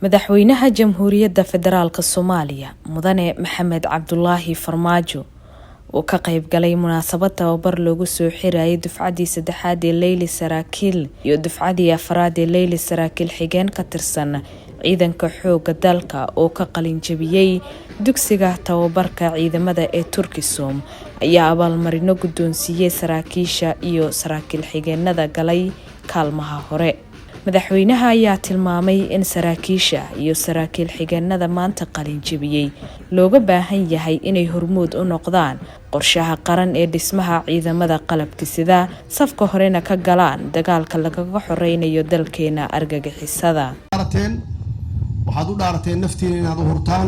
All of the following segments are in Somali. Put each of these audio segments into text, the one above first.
madaxweynaha Jamhuuriyadda Federaalka Soomaaliya Mudane Maxamed Cabdullaahi Farmaajo oo ka qayb galay munaasabad tababar loogu soo xirayay dufcadii saddexaad ee Leyli Saraakiil iyo dufcadii afraad ee Leyli Saraakiil xigeen ka tirsan ciidanka xoogga dalka oo ka qalin jabiyay dugsiga tababarka ciidamada ee Turkisom ayaa abaalmarino guddoonsiiyay saraakiisha iyo saraakiil xigeenada galay kaalmaha hore. madaxweynaha ayaa tilmaamay in saraakiisha iyo saraakiil xigeenada maanta qalin jabiyay looga baahan yahay inay hormuud u noqdaan qorshaha qaran ee dhismaha ciidamada qalabka sida safka horena ka galaan dagaalka lagaga xoreynayo dalkeena argagixisada. waxaad u dhaarateen naftiina inaad u hurtaan,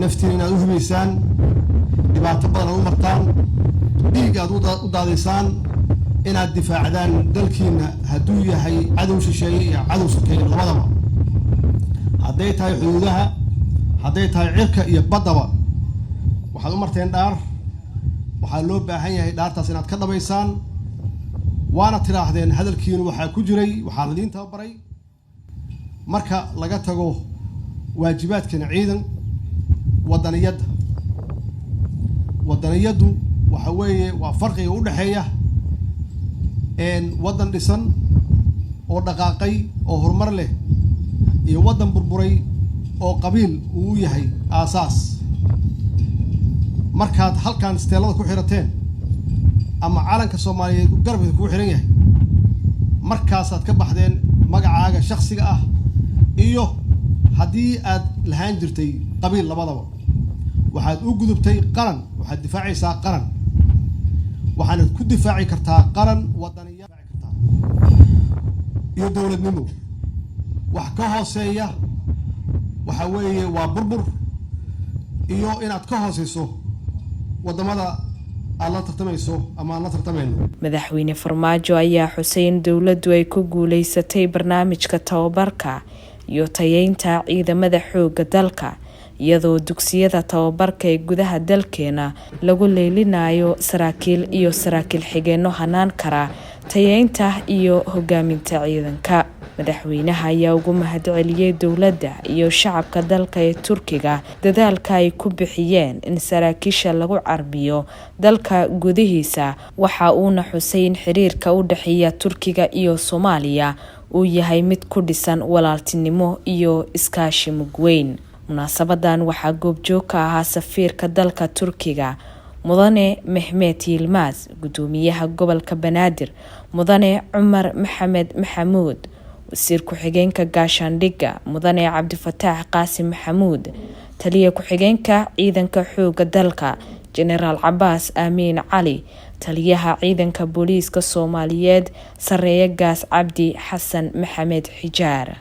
naftiina inaad u hubaysaan, dhibaato badan u martaan, dhiig aad u daadaysaan, inaad difaacdaan dalkiina hadduu yahay cadow shisheeye iyo cadow sokeeye labadaba. hadday tahay xuduudaha, hadday tahay cirka iyo baddaba waxaad u marteen dhaar. waxaa loo baahan yahay dhaartaas inaad ka dhabaysaan. waana tiraahdeen hadalkiinu waxaa ku jiray, waxaa ladiin tababaray marka laga tago waajibaadkan ciidan wadaniyadu waxa weeye waa farqiga u dhaxeeya wadan dhisan oo dhaqaaqay oo horumar leh iyo wadan burburay oo qabiil uu yahay aasaas. markaad halkan isteelada ku xirateen ama calanka Soomaaliyeed garabka ku xiran yahay markaasaad ka baxdeen magacaaga shakhsiga ah iyo haddii aad lahaan jirtay qabiil labadaba. waxaad u gudubtay qaran, waxaad difaacaysaa qaran, waxaanad ku difaaci kartaa qaran wadaniya iyo dowladnimo. wax ka hooseeya waxa weeye waa burbur iyo inaad ka hooseyso wadamada aad la tartamayso ama aan la tartamayno. madaxweyne Farmaajo ayaa xuseyn dowladdu ay ku guuleysatay barnaamijka tababarka iyo tayeynta ciidamada xoogga dalka iyadoo dugsiyada tababarka ee gudaha dalkeena lagu leelinayo saraakiil iyo saraakiil xigeenno hanaan kara tayeynta iyo hogaaminta ciidanka. madaxweynaha ayaa ugu mahadceliyay dowladda iyo shacabka dalka ee Turkiga dadaalka ay ku bixiyeen in saraakiisha lagu carbiyo dalka gudihiisa. waxa uuna xuseyn xiriirka u dhaxeeya Turkiga iyo Soomaaliya uu yahay mid ku dhisan walaaltinimo iyo iskaashi mug weyn. munaasabadan waxaa goobjoog ka ahaa safiirka dalka Turkiga Mudane Mehmet Yilmaz, gudoomiyaha gobolka Banaadir Mudane Cumar Maxamed Maxamuud, wasiir ku-xigeenka gaashaandhigga Mudane Cabdifataax Qaasim Maxamuud, taliye ku-xigeenka ciidanka xoogga dalka Generaal Cabbaas Amiin Cali, taliyaha ciidanka booliiska Soomaaliyeed Sareeye Gaas Cabdi Xasan Maxamed Xijaar.